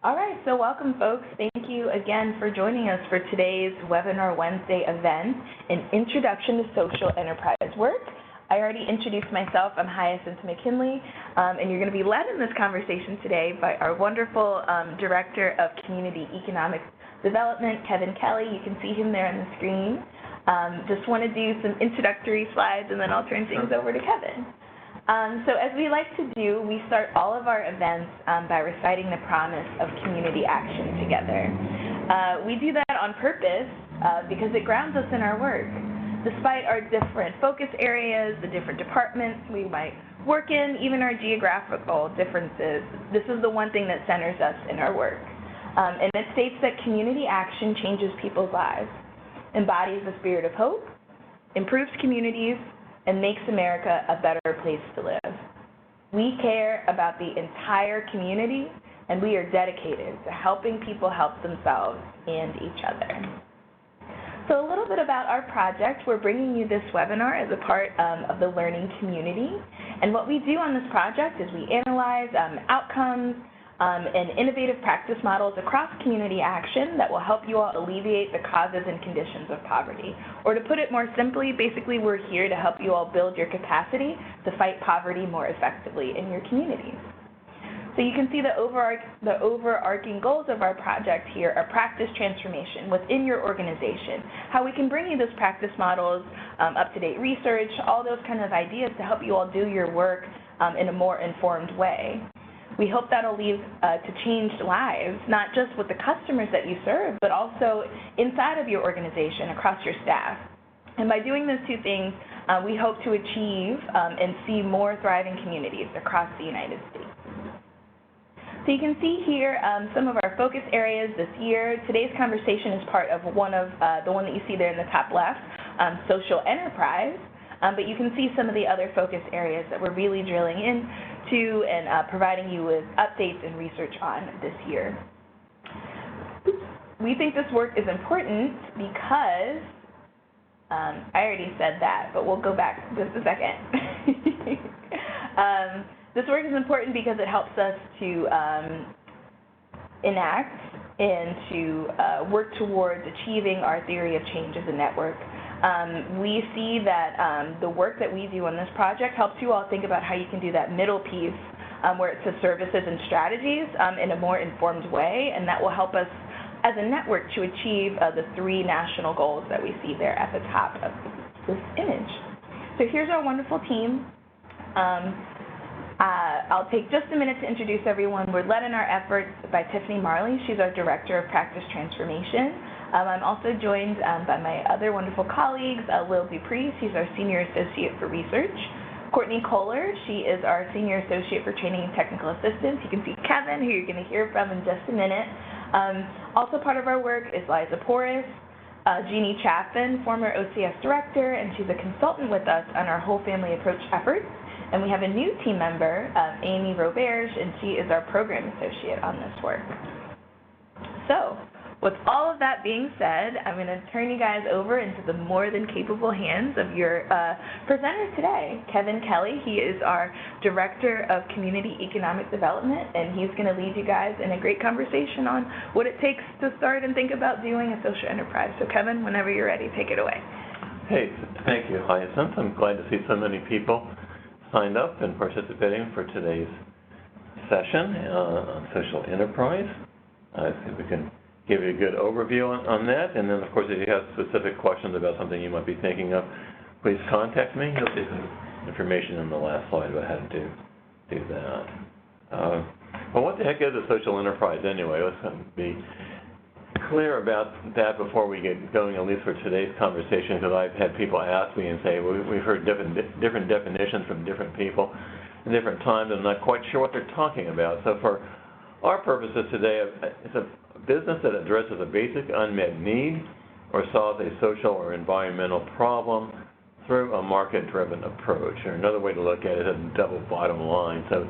All right, so welcome, folks. Thank you again for joining us for today's Webinar Wednesday event, an Introduction to Social Enterprise Work. I already introduced myself. I'm Hyacinth McKinley, and you're going to be led in this conversation today by our wonderful Director of Community Economic Development, Kevin Kelly. You can see him there on the screen. Just want to do some introductory slides, and then I'll turn things over to Kevin. So as we like to do, we start all of our events by reciting the promise of community action together. We do that on purpose because it grounds us in our work. Despite our different focus areas, the different departments we might work in, even our geographical differences, this is the one thing that centers us in our work. And it states that community action changes people's lives, embodies the spirit of hope, improves communities, and makes America a better place to live. We care about the entire community, and we are dedicated to helping people help themselves and each other. So a little bit about our project. We're bringing you this webinar as a part of the learning community. And what we do on this project is we analyze outcomes and innovative practice models across community action that will help you all alleviate the causes and conditions of poverty. Or to put it more simply, basically we're here to help you all build your capacity to fight poverty more effectively in your communities. So you can see the overarching goals of our project here are practice transformation within your organization, how we can bring you those practice models, up-to-date research, all those kind of ideas to help you all do your work in a more informed way. We hope that'll lead to changed lives, not just with the customers that you serve, but also inside of your organization, across your staff. And by doing those two things, we hope to achieve and see more thriving communities across the United States. So you can see here some of our focus areas this year. Today's conversation is part of the one that you see there in the top left, social enterprise. But you can see some of the other focus areas that we're really drilling into and providing you with updates and research on this year. We think this work is important because, I already said that, but we'll go back just a second. This work is important because it helps us to enact and to work towards achieving our theory of change as a network. We see that the work that we do on this project helps you all think about how you can do that middle piece where it says services and strategies in a more informed way, and that will help us as a network to achieve the 3 national goals that we see there at the top of this image. So here's our wonderful team. I'll take just a minute to introduce everyone. We're led in our efforts by Tiffany Marley. She's our Director of Practice Transformation. I'm also joined by my other wonderful colleagues, Lil Dupree. She's our Senior Associate for Research. Courtney Kohler, she is our Senior Associate for Training and Technical Assistance. You can see Kevin, who you're going to hear from in just a minute. Also part of our work is Liza Porras, Jeannie Chaffin, former OCS Director, and she's a consultant with us on our whole family approach efforts. And we have a new team member, Amy Roberge, and she is our program associate on this work. So, with all of that being said, I'm going to turn you guys over into the more than capable hands of your presenter today, Kevin Kelly. He is our Director of Community Economic Development, and he's going to lead you guys in a great conversation on what it takes to start and think about doing a social enterprise. So Kevin, whenever you're ready, take it away. Hey, thank you, Hyacinth. I'm glad to see so many people signed up and participating for today's session on social enterprise. I think we can give you a good overview on that, and then of course if you have specific questions about something you might be thinking of, please contact me. You'll see some information in the last slide about how to do that. Well, what the heck is a social enterprise anyway? Let's be clear about that before we get going, at least for today's conversation, because I've had people ask me and say, well, we've heard different definitions from different people at different times, and I'm not quite sure what they're talking about. So for our purposes today, it's a business that addresses a basic unmet need or solves a social or environmental problem through a market-driven approach. Or another way to look at it is a double bottom line. So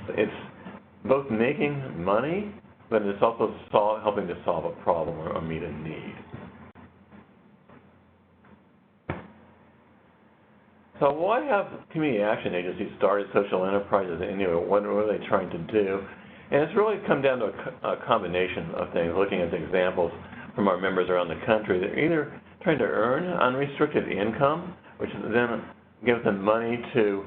it's both making money, but it's also helping to solve a problem or meet a need. So why have community action agencies started social enterprises anyway? What are they trying to do? And it's really come down to a combination of things, looking at the examples from our members around the country. They're either trying to earn unrestricted income, which then gives them money to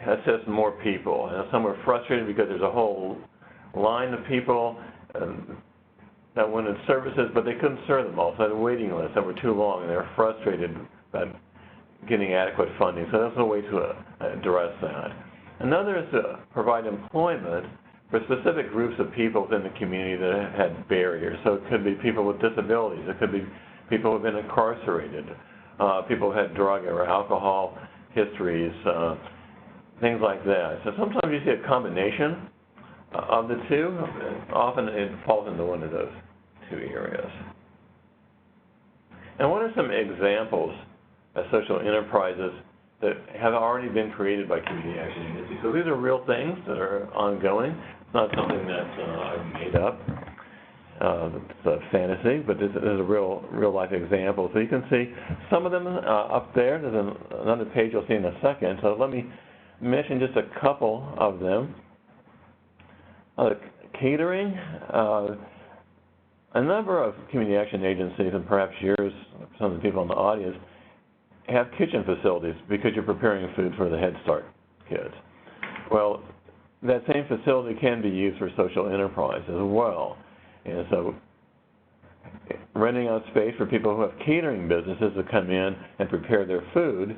assist more people. And some are frustrated because there's a whole line of people that wanted services, but they couldn't serve them all. So they had waiting lists that were too long, and they were frustrated about getting adequate funding. So that's a way to address that. Another is to provide employment for specific groups of people within the community that had barriers. So it could be people with disabilities. It could be people who have been incarcerated, people who had drug or alcohol histories, things like that. So sometimes you see a combination of the two. Often it falls into one of those two areas. And what are some examples of social enterprises that have already been created by community action agencies? So these are real things that are ongoing. It's not something that I've made up. It's a fantasy, but this is a real-life example. So you can see some of them up there. There's another page you'll see in a second. So let me mention just a couple of them. Catering. A number of community action agencies, and perhaps yours, some of the people in the audience, have kitchen facilities because you're preparing food for the Head Start kids. Well, that same facility can be used for social enterprise as well. And so renting out space for people who have catering businesses to come in and prepare their food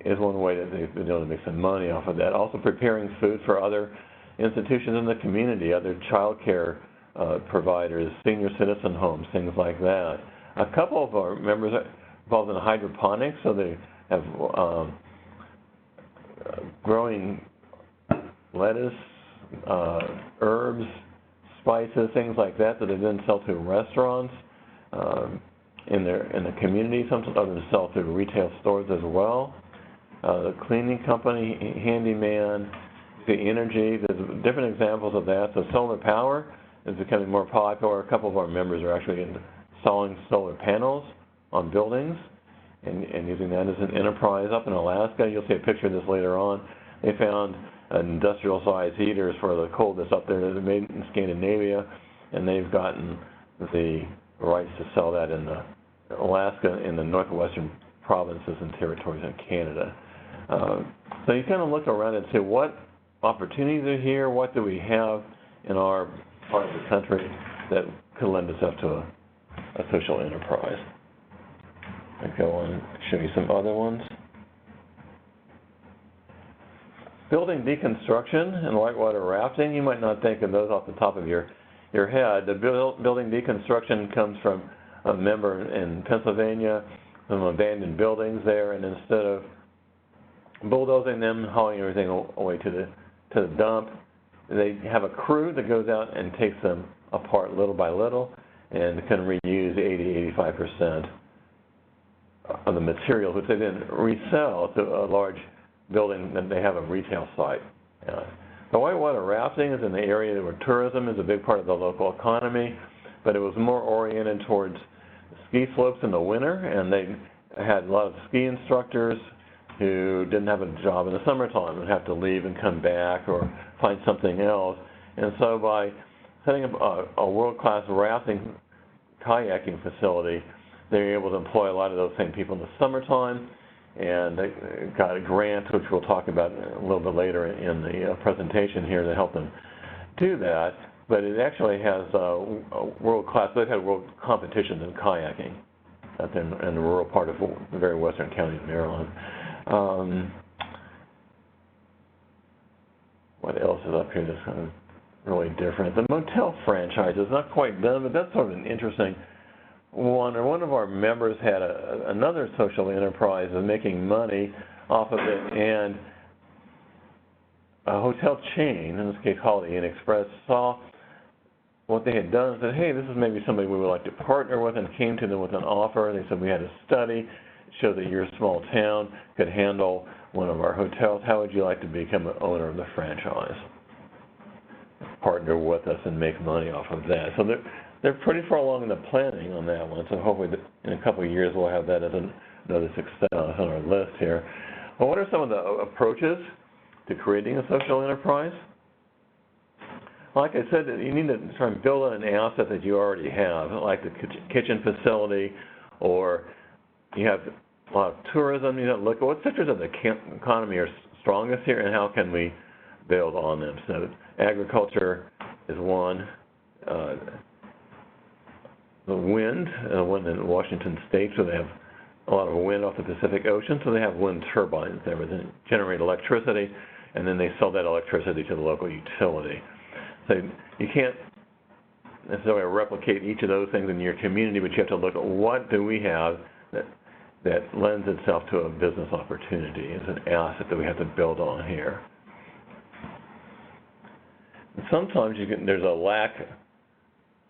is one way that they've been able to make some money off of that. Also preparing food for other institutions in the community, other child care providers, senior citizen homes, things like that. A couple of our members are involved in hydroponics, so they have growing lettuce, herbs, spices, things like that they then sell to restaurants in the community. Some of them sell to retail stores as well. The cleaning company, handyman, the energy, there's different examples of that. So solar power is becoming more popular. A couple of our members are actually installing solar panels on buildings and using that as an enterprise. Up in Alaska, you'll see a picture of this later on, they found industrial-sized heaters for the coldness up there that are made in Scandinavia, and they've gotten the rights to sell that in Alaska, in the northwestern provinces and territories in Canada. So you kind of look around and say, what opportunities are here? What do we have in our part of the country that could lend itself to a social enterprise? I'll go on and show you some other ones. Building deconstruction and whitewater rafting, you might not think of those off the top of your head. The building deconstruction comes from a member in Pennsylvania, some abandoned buildings there, and instead of bulldozing them, hauling everything away to the dump, they have a crew that goes out and takes them apart little by little and can reuse 80–85% of the materials, which they then resell to a large building that they have a retail site. The whitewater rafting is in the area where tourism is a big part of the local economy, but it was more oriented towards ski slopes in the winter, and they had a lot of ski instructors who didn't have a job in the summertime and have to leave and come back or find something else. And so by setting up a world-class rafting, kayaking facility, they were able to employ a lot of those same people in the summertime, and they got a grant, which we'll talk about a little bit later in the presentation here, to help them do that. But it actually has world-class, they've had world competitions in kayaking out there in the rural part of the very western county of Maryland. What else is up here that's kind of really different? The motel franchise is not quite done, but that's sort of an interesting one. Or one of our members had another social enterprise of making money off of it, and a hotel chain, in this case Holiday Inn Express, saw what they had done and said, hey, this is maybe somebody we would like to partner with, and came to them with an offer. They said, we had a study, show that your small town could handle one of our hotels. How would you like to become an owner of the franchise? Partner with us and make money off of that. So they're pretty far along in the planning on that one. So hopefully in a couple of years we'll have that as another success on our list here. Well, what are some of the approaches to creating a social enterprise? like I said, you need to try and build on an asset that you already have, like the kitchen facility, or you have a lot of tourism. You know, look at what sectors of the economy are strongest here, and how can we build on them. So agriculture is one. The wind in Washington State, so they have a lot of wind off the Pacific Ocean, so they have wind turbines there that generate electricity, and then they sell that electricity to the local utility. So you can't necessarily replicate each of those things in your community, but you have to look at what do we have that lends itself to a business opportunity as an asset that we have to build on here. And sometimes there's a lack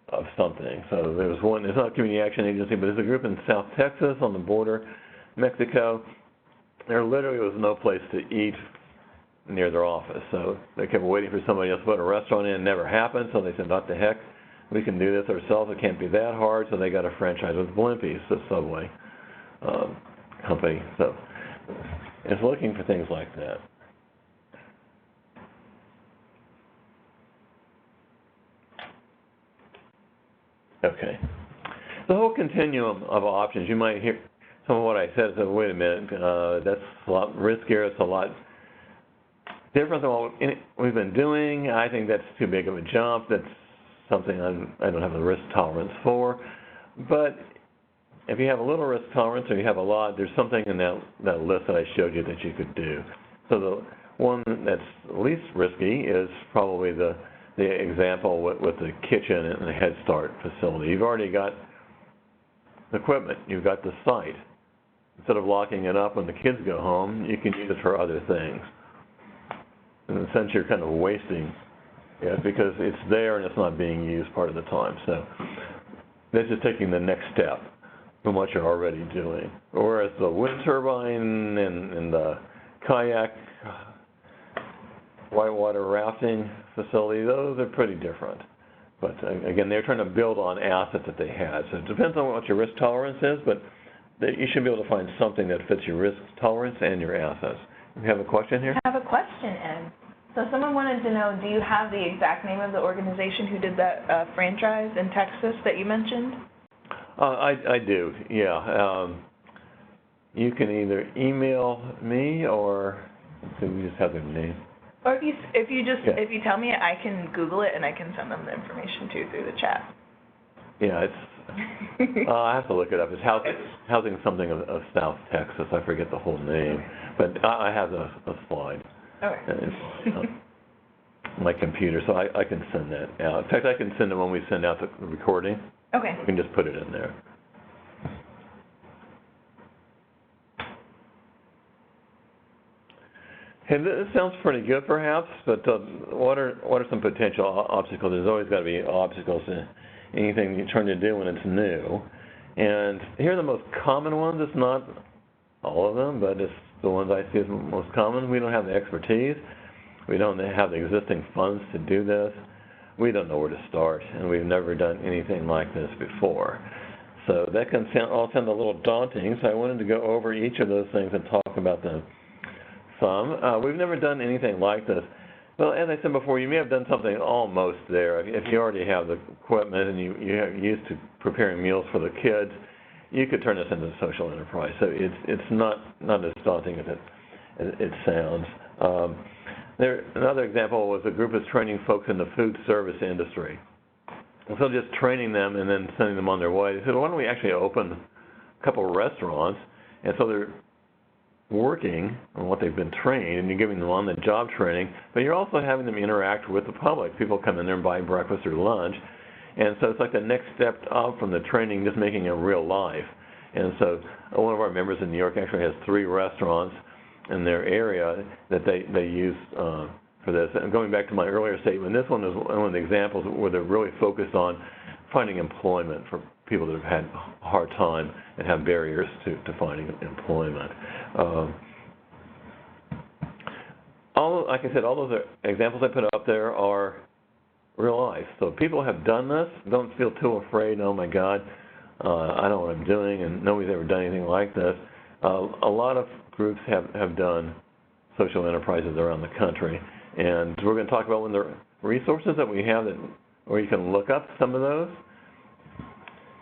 of something. So there's one, it's not a community action agency, but there's a group in South Texas on the border, Mexico. There literally was no place to eat near their office. So they kept waiting for somebody else to put a restaurant in. It never happened. So they said, what the heck? We can do this ourselves. It can't be that hard. So they got a franchise with Blimpies, the Subway company. So it's looking for things like that. Okay. The whole continuum of options, you might hear some of what I said, so wait a minute, that's a lot riskier, it's a lot different than what we've been doing. I think that's too big of a jump. That's something I don't have the risk tolerance for. But if you have a little risk tolerance or you have a lot, there's something in that list that I showed you that you could do. So the one that's least risky is probably the example with the kitchen and the Head Start facility. You've already got the equipment. You've got the site. Instead of locking it up when the kids go home, you can use it for other things. In a sense, you're kind of wasting it because it's there and it's not being used part of the time. So this is taking the next step from what you're already doing. Whereas the wind turbine and the kayak whitewater rafting facility, those are pretty different. But again, they're trying to build on assets that they had. So it depends on what your risk tolerance is, but you should be able to find something that fits your risk tolerance and your assets. You have a question here? I have a question, Ed. So someone wanted to know, do you have the exact name of the organization who did that franchise in Texas that you mentioned? I do, yeah. You can either email me or so you just have their name. Or if you tell me, I can Google it and I can send them the information too through the chat. Yeah, it's. I have to look it up. It's housing something of South Texas. I forget the whole name, but I have a slide. Okay. It's my computer, so I can send that out. In fact, I can send it when we send out the recording. Okay. You can just put it in there. Hey, this sounds pretty good, perhaps, but what are some potential obstacles? There's always got to be obstacles in anything you're trying to do when it's new. And here are the most common ones. It's not all of them, but it's the ones I see as most common. We don't have the expertise. We don't have the existing funds to do this. We don't know where to start, and we've never done anything like this before. So that can all sound a little daunting, so I wanted to go over each of those things and talk about them some. We've never done anything like this. Well, as I said before, you may have done something almost there. If you already have the equipment and you're used to preparing meals for the kids, you could turn this into a social enterprise. So it's not as daunting as it sounds. Another example was a group that's training folks in the food service industry. And so just training them and then sending them on their way. They said, why don't we actually open a couple of restaurants? And so they're working on what they've been trained, and you're giving them on-the-job training, but you're also having them interact with the public. People come in there and buy breakfast or lunch, and so it's like the next step up from the training, just making it real life. And so one of our members in New York actually has 3 restaurants in their area that they use for this. And going back to my earlier statement, this one is one of the examples where they're really focused on finding employment for people that have had a hard time and have barriers to finding employment. Like I said, all those examples I put up there are real life. So people have done this. Don't feel too afraid. Oh my God, I know what I'm doing, and nobody's ever done anything like this. A lot of groups have done social enterprises around the country, and we're going to talk about resources that we have where you can look up some of those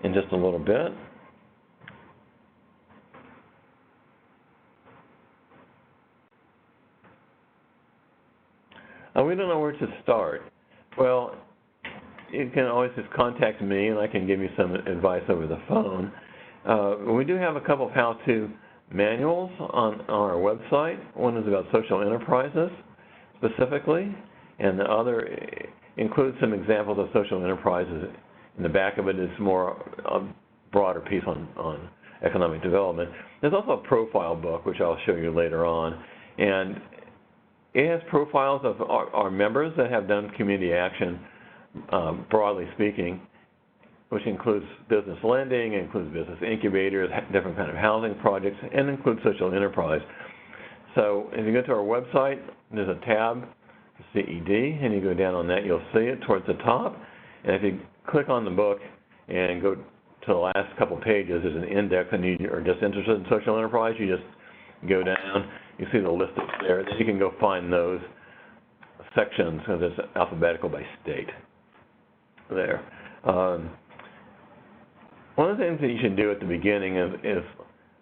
in just a little bit. We don't know where to start. Well, you can always just contact me, and I can give you some advice over the phone. We do have a couple of how-to manuals on our website. One is about social enterprises specifically, and the other includes some examples of social enterprises. In the back of it is more a broader piece on economic development. There's also a profile book, which I'll show you later on, and it has profiles of our members that have done community action, broadly speaking, which includes business lending, includes business incubators, different kind of housing projects, and includes social enterprise. So if you go to our website, there's a tab, CED, and you go down on that, you'll see it towards the top. And if you click on the book and go to the last couple pages, there's an index, and you are just interested in social enterprise, you just go down, you see the list there, then you can go find those sections, because it's alphabetical by state there. One of the things that you should do at the beginning is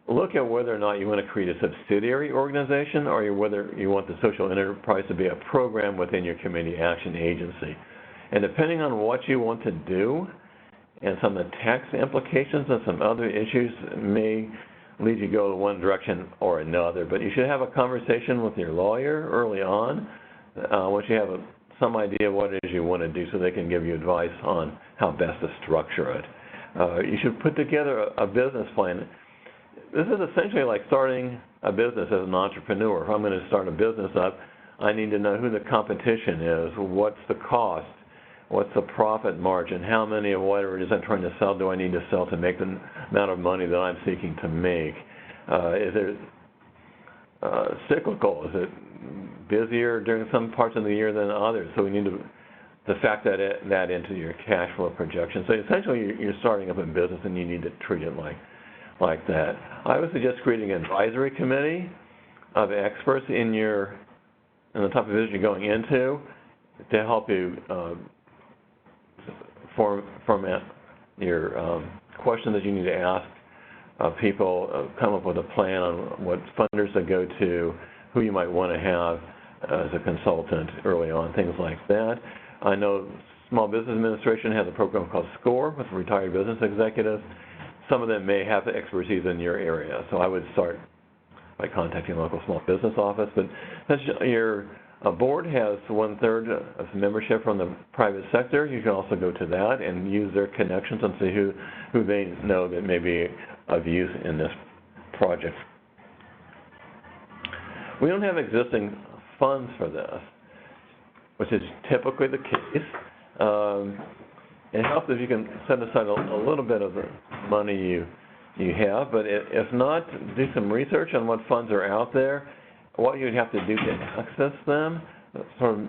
look at whether or not you want to create a subsidiary organization, or whether you want the social enterprise to be a program within your community action agency. And depending on what you want to do, and some of the tax implications and some other issues may lead you to go in one direction or another. But you should have a conversation with your lawyer early on, once you have some idea of what it is you want to do, so they can give you advice on how best to structure it. You should put together a business plan. This is essentially like starting a business as an entrepreneur. If I'm going to start a business up, I need to know who the competition is, what's the cost, what's the profit margin, how many of whatever it is I'm trying to sell do I need to sell to make the amount of money that I'm seeking to make. Is it cyclical? Is it busier during some parts of the year than others? So we need to factor that into your cash flow projection. So essentially you're starting up a business, and you need to treat it like that. I would suggest creating an advisory committee of experts in the type of business you're going into to help you format your questions that you need to ask people, come up with a plan on what funders to go to, who you might want to have as a consultant early on, things like that. I know Small Business Administration has a program called SCORE with retired business executives. Some of them may have the expertise in your area, so I would start by contacting a local small business office. But since your board has 1/3 of membership from the private sector, you can also go to that and use their connections and see who they know that may be of use in this project. We don't have existing funds for this, which is typically the case. It helps if you can set aside a little bit of the money you have, but if not, do some research on what funds are out there, what you'd have to do to access them, sort of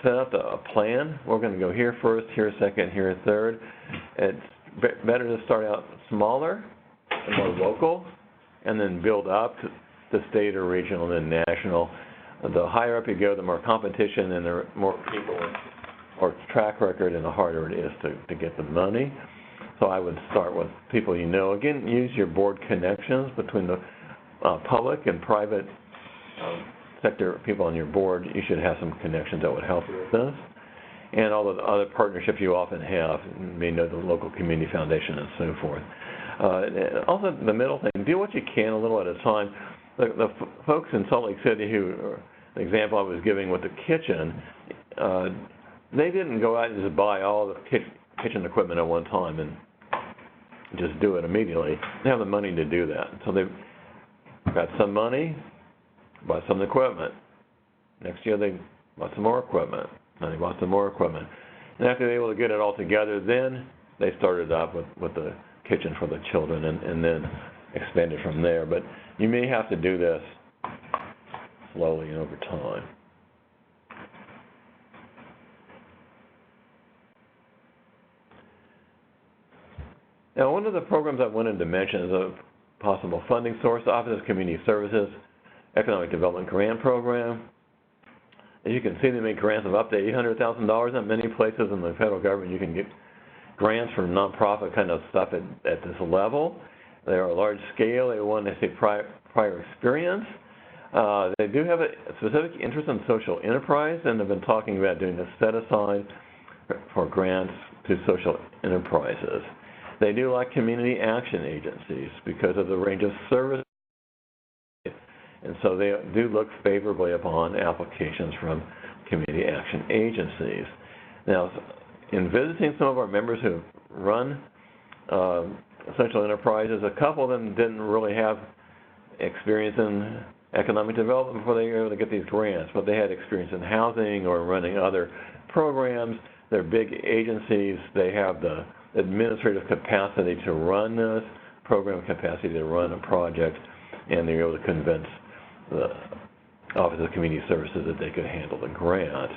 set up a plan. We're going to go here first, here second, here third. It's better to start out smaller and more local, and then build up to state or regional and then national. The higher up you go, the more competition and the more people or track record, and the harder it is to get the money. So I would start with people you know. Again, use your board connections between the public and private sector people on your board. You should have some connections that would help you with this. And all the other partnerships you often have, you may know the local community foundation and so forth. Also, the middle thing, do what you can a little at a time. The folks in Salt Lake City the example I was giving with the kitchen, they didn't go out and just buy all the kitchen equipment at one time and just do it immediately. They have the money to do that. So they've got some money, bought some equipment. Next year they bought some more equipment. And they bought some more equipment. And after they were able to get it all together, then they started up with the kitchen for the children and then expanded from there. But you may have to do this slowly and over time. Now, one of the programs I wanted to mention is a possible funding source, the Office of Community Services Economic Development Grant Program. As you can see, they make grants of up to $800,000. In many places in the federal government, you can get grants for nonprofit kind of stuff at this level. They are large scale. They want to say prior experience. They do have a specific interest in social enterprise, and have been talking about doing a set-aside for grants to social enterprises. They do like community action agencies because of the range of services, and so they do look favorably upon applications from community action agencies. Now, in visiting some of our members who run social enterprises, a couple of them didn't really have experience in economic development before they were able to get these grants, but they had experience in housing or running other programs. They're big agencies. They have the administrative capacity to run this, program capacity to run a project, and they're able to convince the Office of Community Services that they could handle the grant.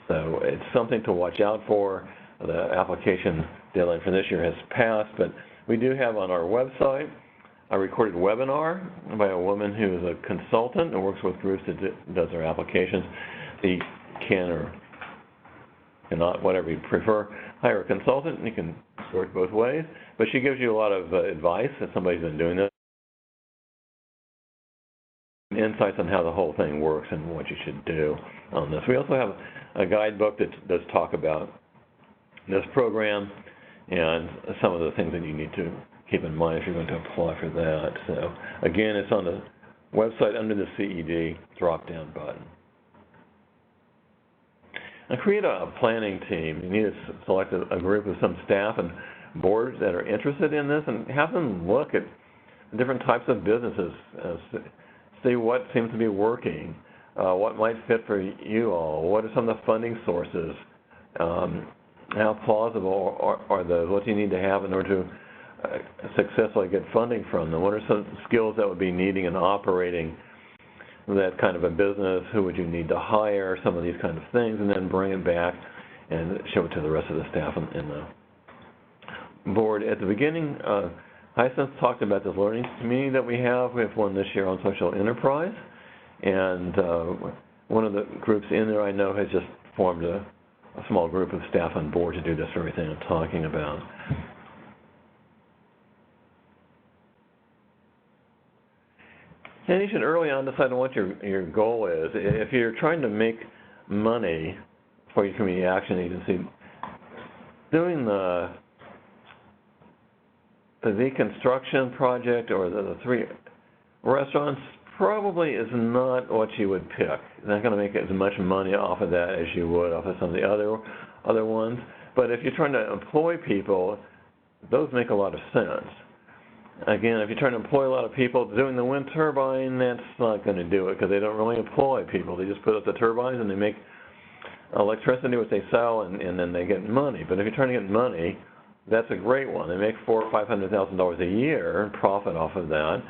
So it's something to watch out for. The application deadline for this year has passed, but we do have on our website a recorded webinar by a woman who is a consultant and works with groups that does their applications. You can or cannot, whatever you prefer, hire a consultant, and you can work both ways. But she gives you a lot of advice that somebody's been doing this, insights on how the whole thing works and what you should do on this. We also have a guidebook that does talk about this program and some of the things that you need to keep in mind if you're going to apply for that. So again, it's on the website under the CED drop-down button. Now, create a planning team. You need to select a group of some staff and boards that are interested in this, and have them look at different types of businesses, see what seems to be working, what might fit for you all, what are some of the funding sources, how plausible are those, what do you need to have in order to successfully get funding from them, what are some skills that would be needing and operating that kind of a business, who would you need to hire, some of these kind of things, and then bring it back and show it to the rest of the staff in the board. At the beginning, Hyacinth talked about this learning community that we have. We have one this year on social enterprise, and one of the groups in there I know has just formed a small group of staff on board to do this very thing I'm talking about. And you should early on decide on what your goal is. If you're trying to make money for your community action agency, doing the deconstruction project or the 3 restaurants probably is not what you would pick. You're not going to make as much money off of that as you would off of some of the other ones. But if you're trying to employ people, those make a lot of sense. Again, if you're trying to employ a lot of people, doing the wind turbine, that's not going to do it because they don't really employ people. They just put up the turbines and they make electricity, which they sell, and then they get money. But if you're trying to get money, that's a great one. They make $400,000 or $500,000 a year in profit off of that.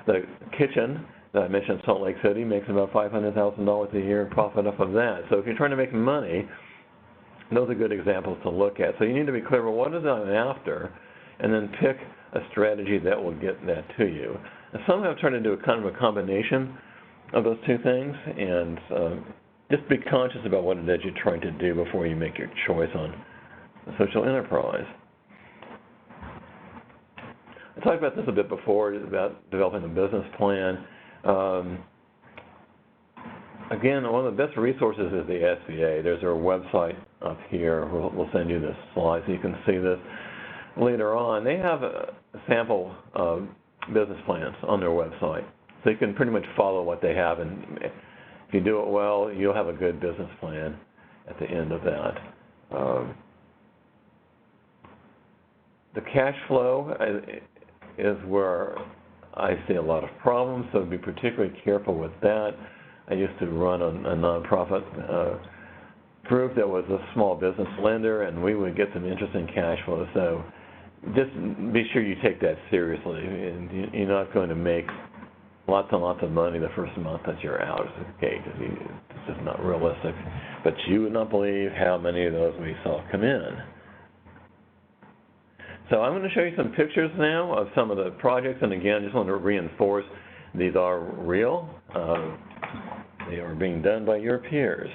The kitchen that I mentioned, Salt Lake City, makes about $500,000 a year in profit off of that. So if you're trying to make money, those are good examples to look at. So you need to be clear about what is it I'm after, and then pick a strategy that will get that to you. And some have tried to do a kind of a combination of those two things, and just be conscious about what it is you're trying to do before you make your choice on a social enterprise. I talked about this a bit before, about developing a business plan. Again, one of the best resources is the SBA. There's their website up here. We'll send you this slide so you can see this later on. They have a sample business plans on their website, so you can pretty much follow what they have, and if you do it well, you'll have a good business plan at the end of that. The cash flow is where I see a lot of problems, so be particularly careful with that. I used to run a nonprofit group that was a small business lender, and we would get some interesting cash flow. So just be sure you take that seriously, and you're not going to make lots and lots of money the first month that you're out of the gate. It's just not realistic. But you would not believe how many of those we saw come in. So I'm going to show you some pictures now of some of the projects, and again, I just want to reinforce these are real. They are being done by your peers.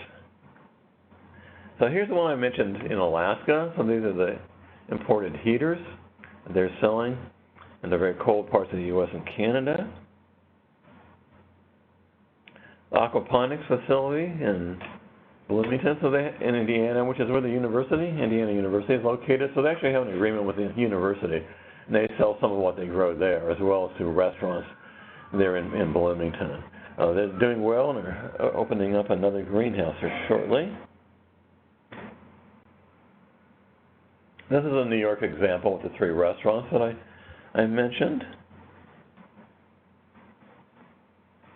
So here's the one I mentioned in Alaska. So these are the imported heaters they're selling in the very cold parts of the U.S. and Canada. The aquaponics facility in Bloomington, so in Indiana, which is where the Indiana University is located. So they actually have an agreement with the university, and they sell some of what they grow there, as well as to restaurants there in Bloomington. They're doing well and are opening up another greenhouse here shortly. This is a New York example with the 3 restaurants that I mentioned.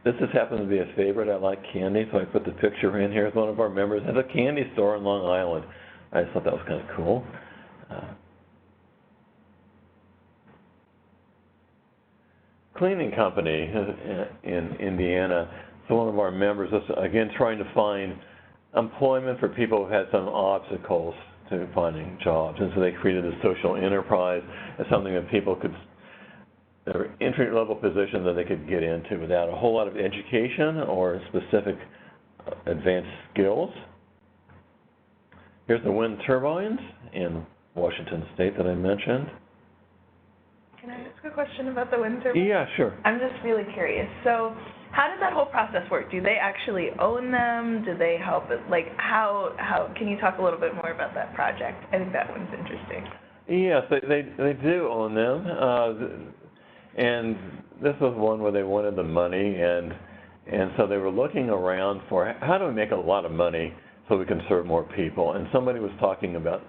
This just happens to be a favorite. I like candy, so I put the picture in here. As one of our members has a candy store in Long Island. I just thought that was kind of cool. Cleaning company in Indiana. So one of our members is, again, trying to find employment for people who had some obstacles to finding jobs. And so they created a social enterprise as something that people could, their entry-level position that they could get into without a whole lot of education or specific advanced skills. Here's the wind turbines in Washington State that I mentioned. Can I ask a question about the wind turbines? Yeah, sure. I'm just really curious. So how does that whole process work? Do they actually own them? Do they help it? Like, how can you talk a little bit more about that project? I think that one's interesting. Yes, they do own them. And this was one where they wanted the money, and so they were looking around for how do we make a lot of money so we can serve more people. And somebody was talking about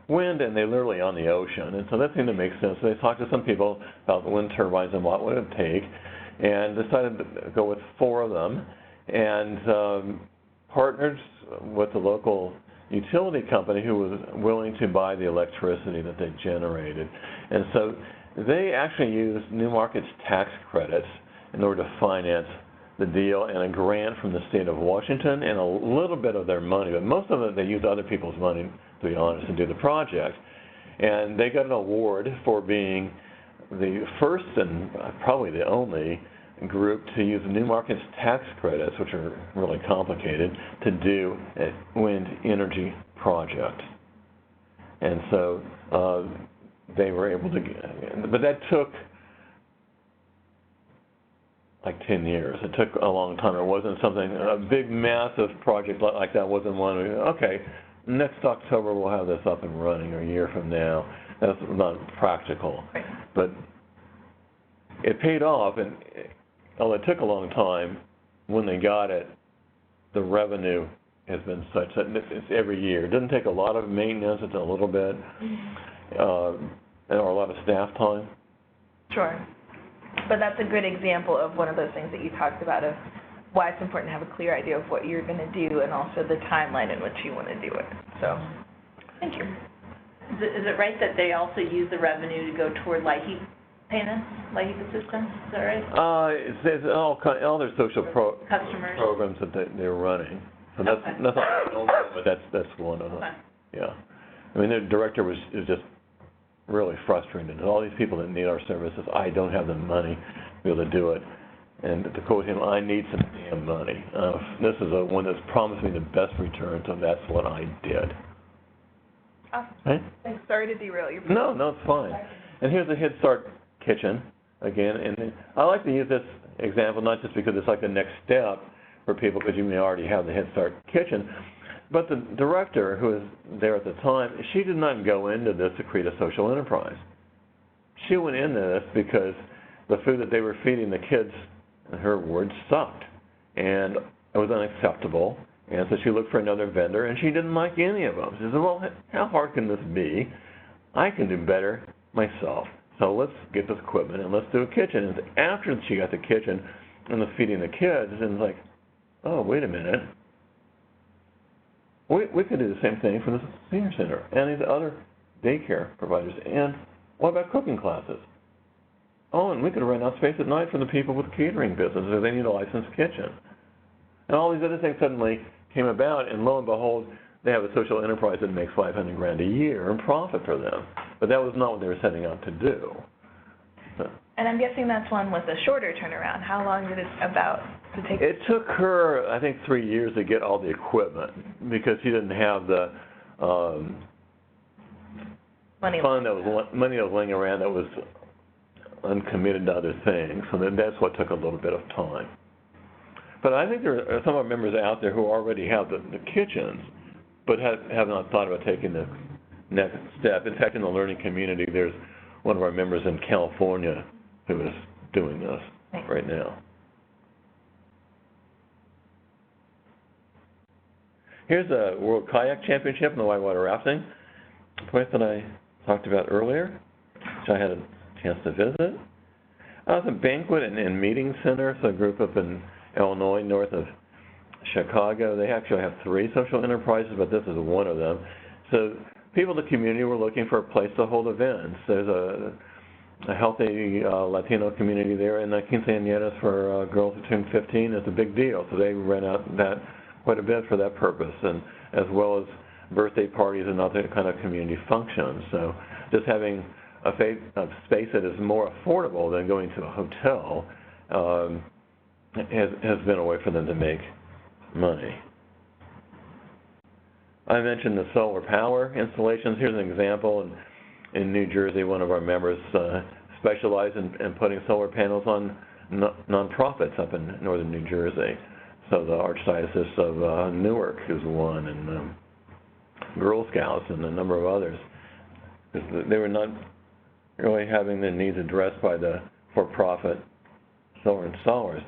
wind, and they're literally on the ocean. And so that seemed to make sense. So they talked to some people about the wind turbines and what would it take, and decided to go with 4 of them, and partnered with the local utility company who was willing to buy the electricity that they generated. And so they actually used New Markets tax credits in order to finance the deal, and a grant from the state of Washington, and a little bit of their money, but most of it they used other people's money, to be honest, to do the project. And they got an award for being the first and probably the only group to use New Markets tax credits, which are really complicated, to do a wind energy project. And so they were able to get, but that took like 10 years. It took a long time. It wasn't something, a big, massive project like that wasn't one, okay, next October we'll have this up and running, or a year from now. That's not practical. Right. But it paid off, and although it took a long time, when they got it, the revenue has been such that it's every year. It doesn't take a lot of maintenance, it's a little bit, or a lot of staff time. Sure. But that's a good example of one of those things that you talked about, of why it's important to have a clear idea of what you're going to do, and also the timeline in which you want to do it. So, thank you. Is it right that they also use the revenue to go toward LIHEAP payments, LIHEAP assistance? Is that right? It's all their social customers programs that they're running. So that's Okay. that's not the only one, but that's one of them. Okay. Yeah. I mean, their director is just really frustrated. All these people that need our services, I don't have the money to be able to do it. And to quote him, I need some damn money. This is one that's promised me the best return, so that's what I did. Awesome. Right? Thanks. Sorry to derail you. No, it's fine. And here's the Head Start kitchen, again. And I like to use this example not just because it's like the next step for people, because you may already have the Head Start kitchen, but the director who was there at the time, she did not go into this to create a social enterprise. She went into this because the food that they were feeding the kids, in her words, sucked, and it was unacceptable. And so she looked for another vendor, and she didn't like any of them. She said, well, how hard can this be? I can do better myself. So let's get this equipment, and let's do a kitchen. And after she got the kitchen and was feeding the kids, and it's like, oh, wait a minute. We could do the same thing for the senior center and these other daycare providers. And what about cooking classes? Oh, and we could rent out space at night for the people with catering businesses if they need a licensed kitchen. And all these other things suddenly came about, and lo and behold, they have a social enterprise that makes $500,000 a year in profit for them. But that was not what they were setting out to do. And I'm guessing that's one with a shorter turnaround. How long did it about to take? It took her, I think, 3 years to get all the equipment because she didn't have the money that was laying around that was uncommitted to other things. So that's what took a little bit of time. But I think there are some of our members out there who already have the kitchens, but have not thought about taking the next step. In fact, in the learning community, there's one of our members in California who is doing this right now. Here's the World Kayak Championship in the whitewater rafting place that I talked about earlier, which I had a chance to visit. It's a banquet and meeting center. It's a group up in Illinois, north of Chicago. They actually have 3 social enterprises, but this is one of them. So people in the community were looking for a place to hold events. There's a healthy Latino community there, and quinceañeras for girls who turn 15 is a big deal. So they rent out that quite a bit for that purpose, and as well as birthday parties and other kind of community functions. So just having a space that is more affordable than going to a hotel has been a way for them to make money. I mentioned the solar power installations. Here's an example. In New Jersey, one of our members specialized in putting solar panels on nonprofits up in northern New Jersey. So the Archdiocese of Newark is one, and Girl Scouts and a number of others. They were not really having their needs addressed by the for-profit solar installers.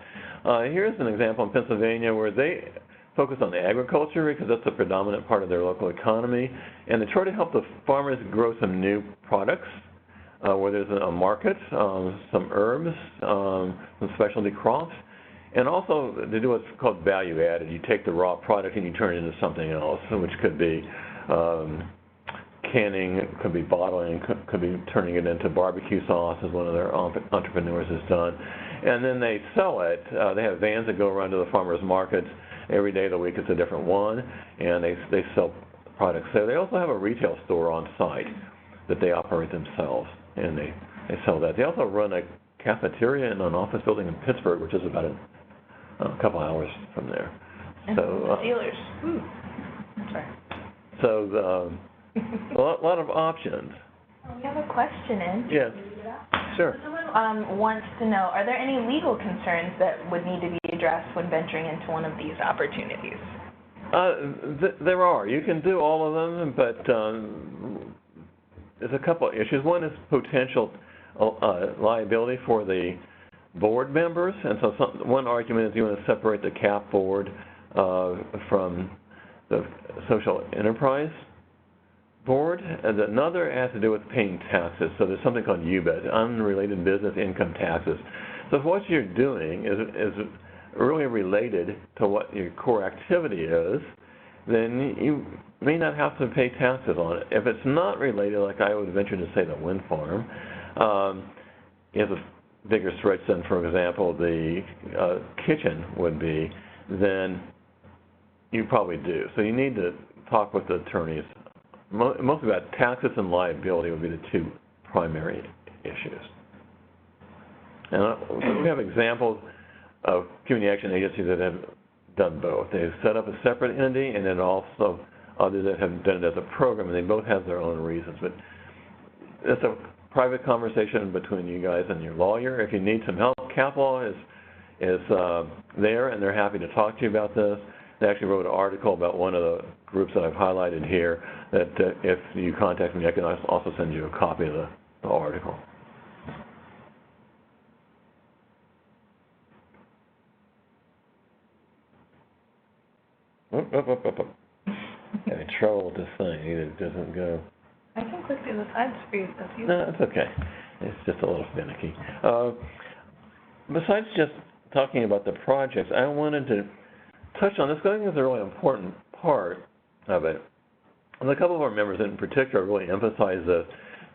Here's an example in Pennsylvania where they focus on agriculture because that's the predominant part of their local economy, and they try to help the farmers grow some new products where there's a market, some herbs, some specialty crops, and also they do what's called value added. You take the raw product and you turn it into something else, which could be canning, could be bottling, could be turning it into barbecue sauce, as one of their entrepreneurs has done. And then they sell it. They have vans that go around to the farmers markets. Every day of the week it's a different one, and they sell products there. They also have a retail store on site that they operate themselves, and they sell that. They also run a cafeteria in an office building in Pittsburgh, which is about a couple hours from there. And so Steelers. Ooh. Sorry. So a lot of options. We have a question in. Yes. Sure. Someone wants to know, are there any legal concerns that would need to be addressed when venturing into one of these opportunities? There are. You can do all of them, but there's a couple of issues. One is potential liability for the board members, and so one argument is you want to separate the CAP board from the social enterprise board, and another has to do with paying taxes. So there's something called UBIT, unrelated business income taxes. So if what you're doing is really related to what your core activity is, then you may not have to pay taxes on it. If it's not related, like I would venture to say the wind farm, is a bigger stretch than, for example, the kitchen would be, then you probably do. So you need to talk with the attorneys. Most about taxes and liability would be the 2 primary issues. And we have examples of community action agencies that have done both. They've set up a separate entity, and then also others that have done it as a program, and they both have their own reasons. But it's a private conversation between you guys and your lawyer. If you need some help, CapLaw is there, and they're happy to talk to you about this. They actually wrote an article about one of the groups that I've highlighted here that if you contact me, I can also send you a copy of the article. Having trouble with this thing. It doesn't go. I can click through the sides for you if you. No, it's okay. It's just a little finicky. Besides just talking about the projects, I wanted to touch on this. I think it's a really important part of it. And a couple of our members in particular really emphasize this.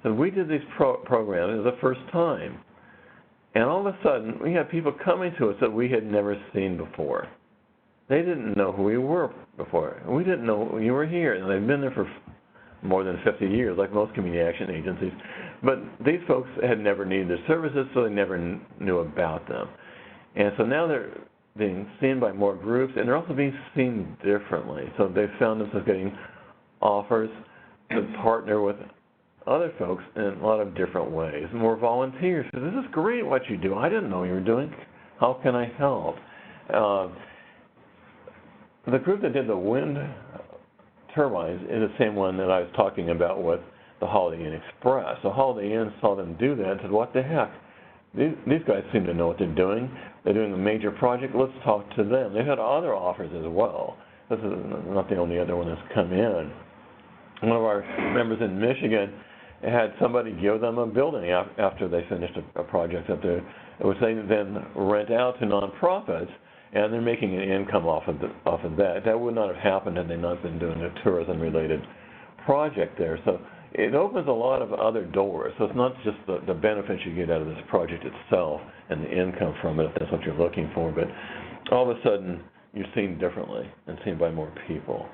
That we did these programs the first time. And all of a sudden, we had people coming to us that we had never seen before. They didn't know who we were before. We didn't know you were here. And they've been there for more than 50 years, like most community action agencies. But these folks had never needed their services, so they never knew about them. And so now they're being seen by more groups, and they're also being seen differently. So they found themselves getting offers to partner with other folks in a lot of different ways. More volunteers. So this is great what you do. I didn't know you were doing. How can I help? The group that did the wind turbines is the same one that I was talking about with the Holiday Inn Express. So Holiday Inn saw them do that and said, what the heck? These guys seem to know what they're doing. They're doing a major project. Let's talk to them. They've had other offers as well. This is not the only other one that's come in. One of our members in Michigan had somebody give them a building after they finished a project up there, which they then rent out to nonprofits, and they're making an income off of that. That would not have happened had they not been doing a tourism-related project there. So it opens a lot of other doors. So it's not just the benefits you get out of this project itself and the income from it, if that's what you're looking for, but all of a sudden you're seen differently and seen by more people.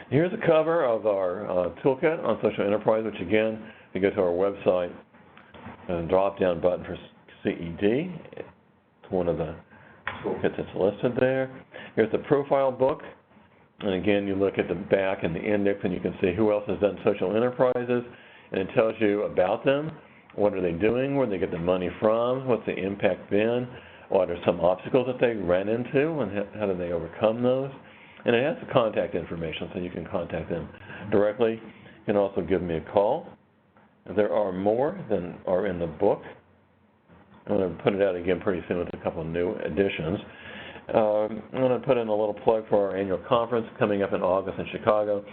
Here's a cover of our toolkit on social enterprise, which again, you go to our website, and a drop-down button for CED. It's one of the toolkits that's listed there. Here's the profile book. And again, you look at the back and the index, and you can see who else has done social enterprises, and it tells you about them. What are they doing? Where they get the money from? What's the impact been? What are some obstacles that they ran into, and how do they overcome those? And it has the contact information, so you can contact them directly. You can also give me a call. There are more than are in the book. I'm going to put it out again pretty soon with a couple of new additions. I'm going to put in a little plug for our annual conference coming up in August in Chicago.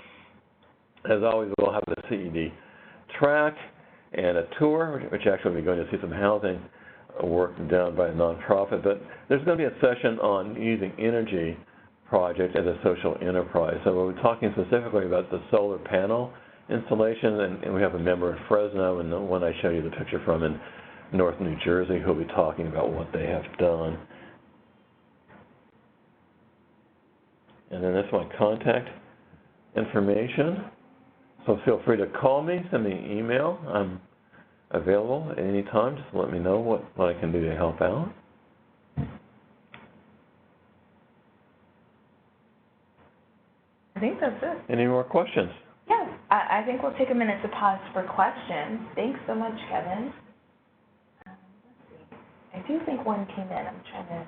As always, we'll have the CED track and a tour, which actually we're going to see some housing work done by a nonprofit. But there's going to be a session on using energy project as a social enterprise. So we're talking specifically about the solar panel installation, and we have a member in Fresno, and the one I show you the picture from in North New Jersey, who'll be talking about what they have done. And then that's my contact information. So feel free to call me, send me an email. I'm available at any time. Just let me know what I can do to help out. I think that's it. Any more questions? Yes, I think we'll take a minute to pause for questions. Thanks so much, Kevin. Let's see. I do think one came in. I'm trying to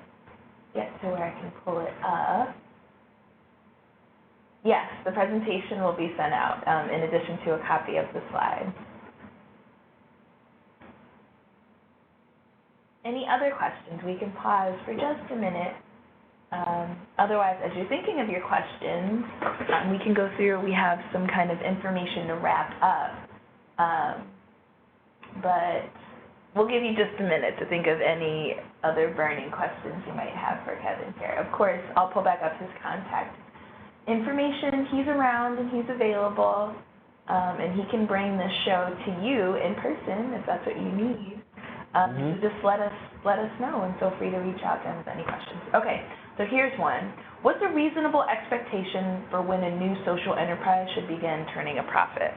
get to where I can pull it up. Yes, the presentation will be sent out in addition to a copy of the slides. Any other questions? We can pause for just a minute. Otherwise, as you're thinking of your questions, we can go through. We have some kind of information to wrap up. But we'll give you just a minute to think of any other burning questions you might have for Kevin here. Of course, I'll pull back up his contact information. He's around and he's available, and he can bring this show to you in person if that's what you need. So just let us know, and feel free to reach out to him with any questions. Okay, so here's one. What's a reasonable expectation for when a new social enterprise should begin turning a profit?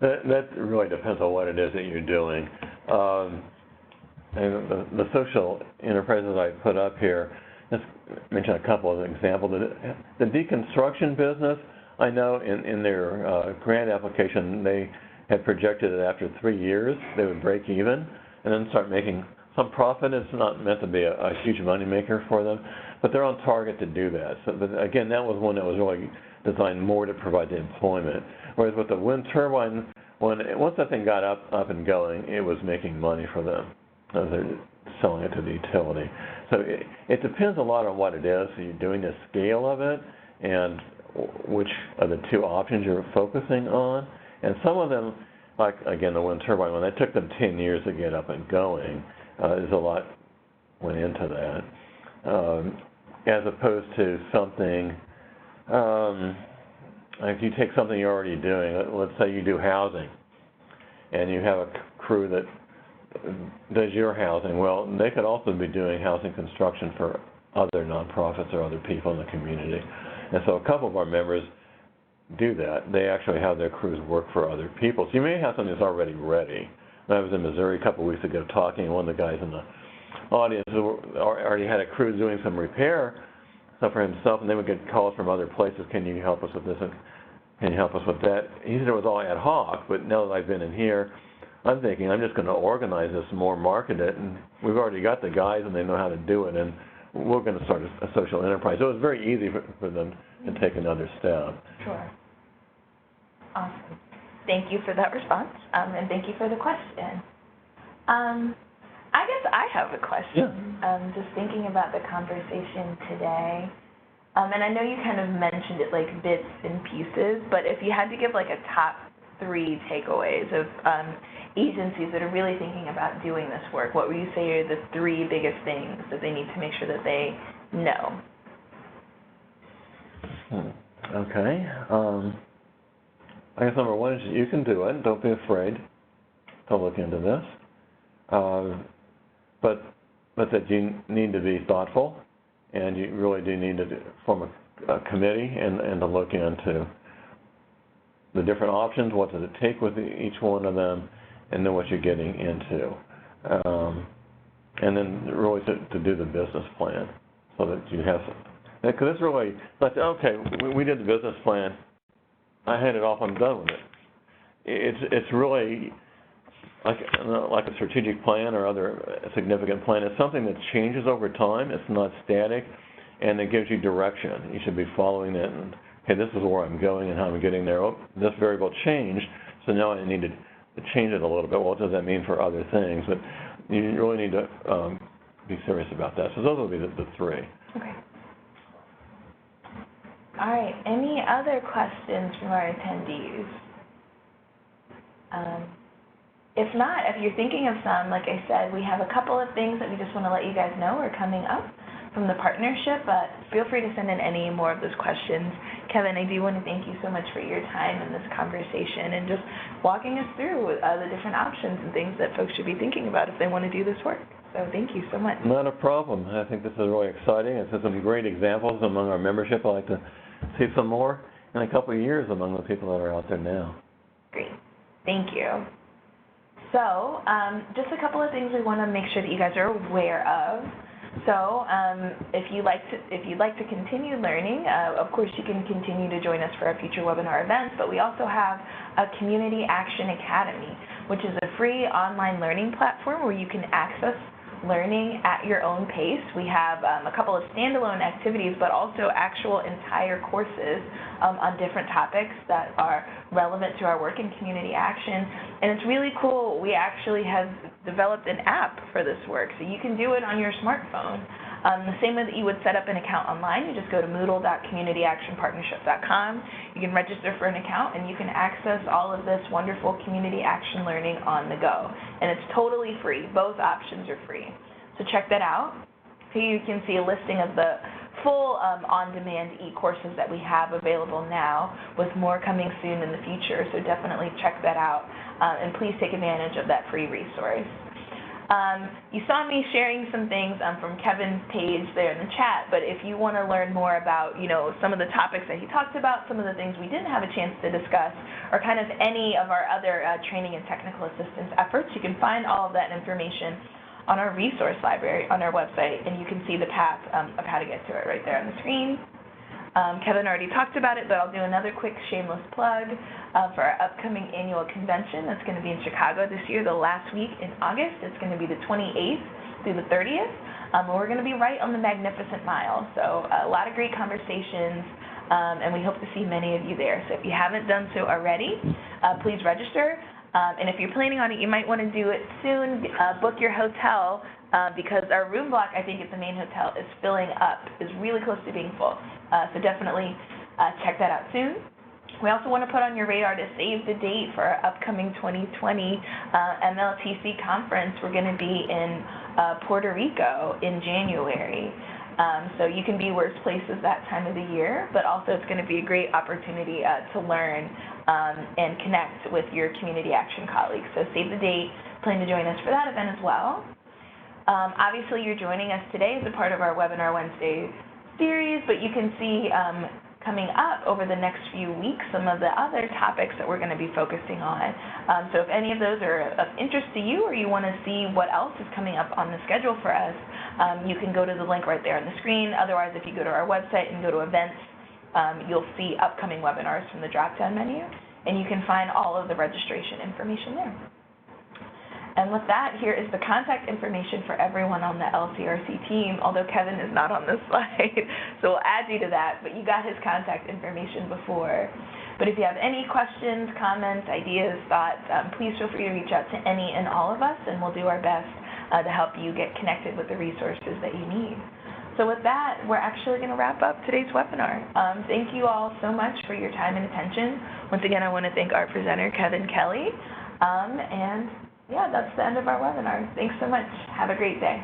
That really depends on what it is that you're doing. And the social enterprises I put up here, let's mention a couple of examples. The deconstruction business, I know in their grant application, they had projected that after 3 years they would break even and then start making some profit. It's not meant to be a huge money maker for them, but they're on target to do that. So, but again, that was one that was really designed more to provide the employment. Whereas with the wind turbine, once that thing got up and going, it was making money for them. They're selling it to the utility. So it depends a lot on what it is. So you're doing the scale of it and which of the two options you're focusing on. And some of them, like, again, the wind turbine one, it took them 10 years to get up and going. There's a lot went into that. As opposed to something, if you take something you're already doing, let's say you do housing, and you have a crew that does your housing. Well, they could also be doing housing construction for other nonprofits or other people in the community. And so a couple of our members do that. They actually have their crews work for other people. So you may have something that's already ready. I was in Missouri a couple of weeks ago talking, and one of the guys in the audience who already had a crew doing some repair stuff for himself, and they would get calls from other places, can you help us with this, and can you help us with that? He said it was all ad hoc, but now that I've been in here, I'm thinking I'm just going to organize this more, market it, and we've already got the guys and they know how to do it, and we're going to start a social enterprise. So it was very easy for them to take another step. Sure. Awesome. Thank you for that response, and thank you for the question. I guess I have a question. Yeah. Just thinking about the conversation today, and I know you kind of mentioned it like bits and pieces, but if you had to give like a top 3 takeaways of agencies that are really thinking about doing this work, what would you say are the 3 biggest things that they need to make sure that they know? Okay. I guess number 1 is you can do it. Don't be afraid to look into this. But that you need to be thoughtful, and you really do need to form a committee and to look into the different options, what does it take with each one of them, and then what you're getting into. And then really to do the business plan so that you have some. Because it's really, like, okay, we did the business plan, I hand it off, I'm done with it. It's really like a strategic plan or other significant plan. It's something that changes over time. It's not static, and it gives you direction. You should be following it, and okay, this is where I'm going and how I'm getting there. Oh, this variable changed, so now I need to change it a little bit. What does that mean for other things? But you really need to be serious about that. So those will be the 3. Okay. All right. Any other questions from our attendees? If not, if you're thinking of some, like I said, we have a couple of things that we just want to let you guys know are coming up from the partnership, but feel free to send in any more of those questions. Kevin, I do want to thank you so much for your time in this conversation and just walking us through the different options and things that folks should be thinking about if they want to do this work. So thank you so much. Not a problem. I think this is really exciting. It's some great examples among our membership. I'd like to see some more in a couple of years among the people that are out there now. Great. Thank you. So just a couple of things we want to make sure that you guys are aware of. So if you'd like to continue learning, of course you can continue to join us for our future webinar events, but we also have a Community Action Academy, which is a free online learning platform where you can access learning at your own pace. We have a couple of standalone activities, but also actual entire courses on different topics that are relevant to our work in community action. And it's really cool. We actually have developed an app for this work, so you can do it on your smartphone. The same way that you would set up an account online, you just go to moodle.communityactionpartnership.com. You can register for an account, and you can access all of this wonderful community action learning on the go. And it's totally free. Both options are free. So check that out. Here you can see a listing of the full on-demand e-courses that we have available now, with more coming soon in the future. So definitely check that out, and please take advantage of that free resource. You saw me sharing some things from Kevin's page there in the chat, but if you want to learn more about, some of the topics that he talked about, some of the things we didn't have a chance to discuss, or kind of any of our other training and technical assistance efforts, you can find all of that information on our resource library on our website, and you can see the path of how to get to it right there on the screen. Kevin already talked about it, but I'll do another quick shameless plug for our upcoming annual convention that's going to be in Chicago this year, the last week in August. It's going to be the 28th through the 30th, and we're going to be right on the Magnificent Mile. So a lot of great conversations, and we hope to see many of you there. So if you haven't done so already, please register. And if you're planning on it, you might want to do it soon. Book your hotel because our room block, I think, at the main hotel is filling up, is really close to being full. So definitely check that out soon. We also want to put on your radar to save the date for our upcoming 2020 MLTC conference. We're going to be in Puerto Rico in January. So you can be worse places that time of the year, but also it's going to be a great opportunity to learn and connect with your community action colleagues. So save the date, plan to join us for that event as well. Obviously, you're joining us today as a part of our Webinar Wednesday series, but you can see coming up over the next few weeks, some of the other topics that we're going to be focusing on. So if any of those are of interest to you, or you want to see what else is coming up on the schedule for us, you can go to the link right there on the screen. Otherwise, if you go to our website and go to events, you'll see upcoming webinars from the drop-down menu, and you can find all of the registration information there. And with that, here is the contact information for everyone on the LCRC team, although Kevin is not on this slide, so we'll add you to that, but you got his contact information before. But if you have any questions, comments, ideas, thoughts, please feel free to reach out to any and all of us, and we'll do our best to help you get connected with the resources that you need. So with that, we're actually going to wrap up today's webinar. Thank you all so much for your time and attention. Once again, I want to thank our presenter, Kevin Kelly, and yeah, that's the end of our webinar. Thanks so much. Have a great day.